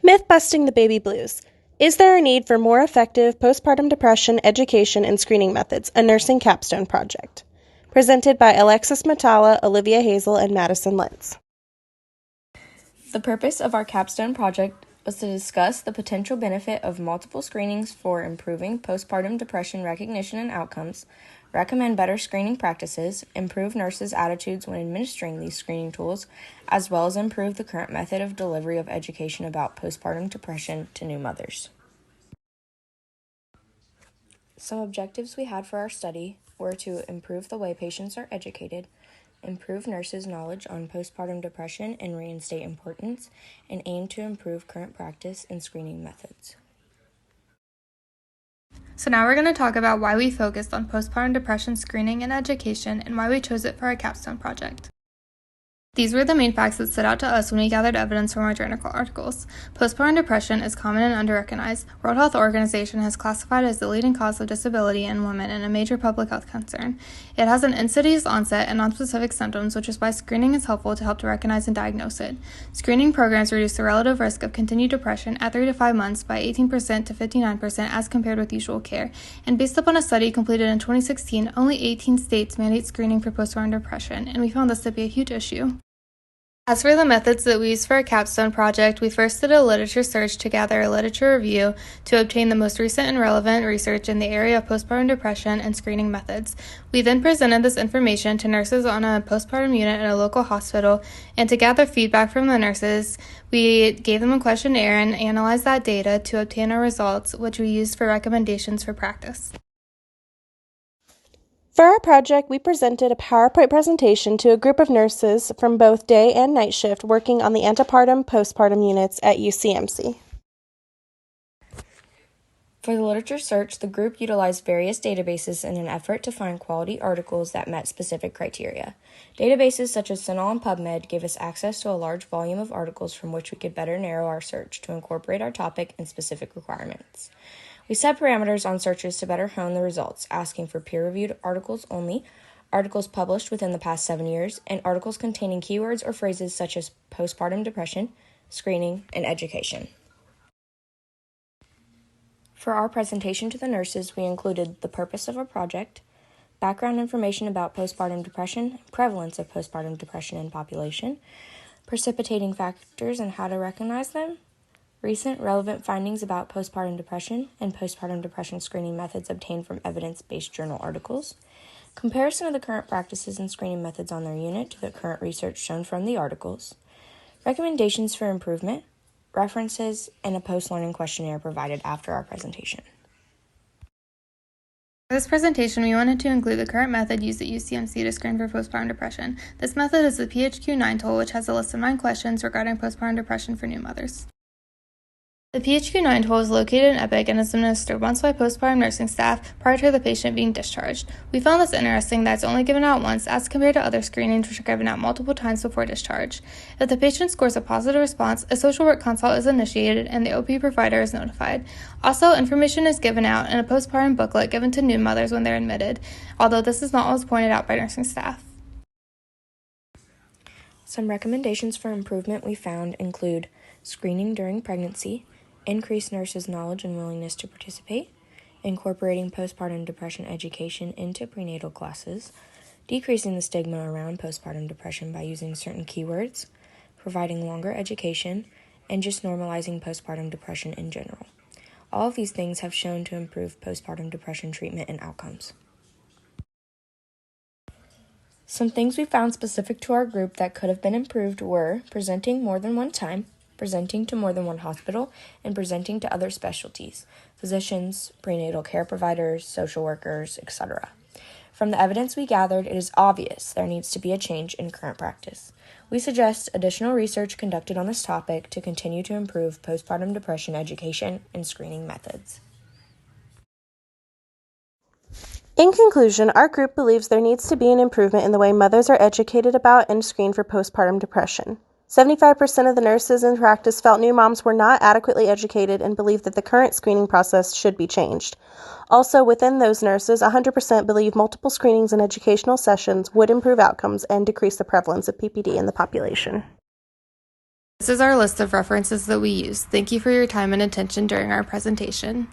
MythBusting the baby blues. Is there a need for more effective postpartum depression education and screening methods? A nursing capstone project. Presented by Alexis Matala, Olivia Hazel, and Madison Lentz. The purpose of our capstone project was to discuss the potential benefit of multiple screenings for improving postpartum depression recognition and outcomes, recommend better screening practices, improve nurses' attitudes when administering these screening tools, as well as improve the current method of delivery of education about postpartum depression to new mothers. Some objectives we had for our study were to improve the way patients are educated, improve nurses' knowledge on postpartum depression and reinstate importance, and aim to improve current practice and screening methods. So now we're going to talk about why we focused on postpartum depression screening and education and why we chose it for our capstone project. These were the main facts that stood out to us when we gathered evidence from our journal articles. Postpartum depression is common and underrecognized. World Health Organization has classified it as the leading cause of disability in women and a major public health concern. It has an insidious onset and nonspecific symptoms, which is why screening is helpful to help to recognize and diagnose it. Screening programs reduce the relative risk of continued depression at 3 to 5 months by 18% to 59% as compared with usual care. And based upon a study completed in 2016, only 18 states mandate screening for postpartum depression, and we found this to be a huge issue. As for the methods that we used for our capstone project, we first did a literature search to gather a literature review to obtain the most recent and relevant research in the area of postpartum depression and screening methods. We then presented this information to nurses on a postpartum unit at a local hospital, and to gather feedback from the nurses, we gave them a questionnaire and analyzed that data to obtain our results, which we used for recommendations for practice. For our project, we presented a PowerPoint presentation to a group of nurses from both day and night shift working on the antepartum postpartum units at UCMC. For the literature search, the group utilized various databases in an effort to find quality articles that met specific criteria. Databases such as CINAHL and PubMed gave us access to a large volume of articles from which we could better narrow our search to incorporate our topic and specific requirements. We set parameters on searches to better hone the results, asking for peer-reviewed articles only, articles published within the past 7 years, and articles containing keywords or phrases such as postpartum depression, screening, and education. For our presentation to the nurses, we included the purpose of our project, background information about postpartum depression, prevalence of postpartum depression in population, precipitating factors and how to recognize them, recent relevant findings about postpartum depression and postpartum depression screening methods obtained from evidence-based journal articles, comparison of the current practices and screening methods on their unit to the current research shown from the articles, recommendations for improvement, references, and a post-learning questionnaire provided after our presentation. For this presentation, we wanted to include the current method used at UCMC to screen for postpartum depression. This method is the PHQ-9 tool, which has a list of 9 questions regarding postpartum depression for new mothers. The PHQ-9 tool is located in EPIC and is administered once by postpartum nursing staff prior to the patient being discharged. We found this interesting that it's only given out once as compared to other screenings which are given out multiple times before discharge. If the patient scores a positive response, a social work consult is initiated and the OP provider is notified. Also, information is given out in a postpartum booklet given to new mothers when they're admitted, although this is not always pointed out by nursing staff. Some recommendations for improvement we found include screening during pregnancy, increase nurses' knowledge and willingness to participate, incorporating postpartum depression education into prenatal classes, decreasing the stigma around postpartum depression by using certain keywords, providing longer education, and just normalizing postpartum depression in general. All of these things have shown to improve postpartum depression treatment and outcomes. Some things we found specific to our group that could have been improved were presenting more than one time, presenting to more than one hospital, and presenting to other specialties, physicians, prenatal care providers, social workers, etc. From the evidence we gathered, it is obvious there needs to be a change in current practice. We suggest additional research conducted on this topic to continue to improve postpartum depression education and screening methods. In conclusion, our group believes there needs to be an improvement in the way mothers are educated about and screened for postpartum depression. 75% of the nurses in practice felt new moms were not adequately educated and believed that the current screening process should be changed. Also, within those nurses, 100% believe multiple screenings and educational sessions would improve outcomes and decrease the prevalence of PPD in the population. This is our list of references that we use. Thank you for your time and attention during our presentation.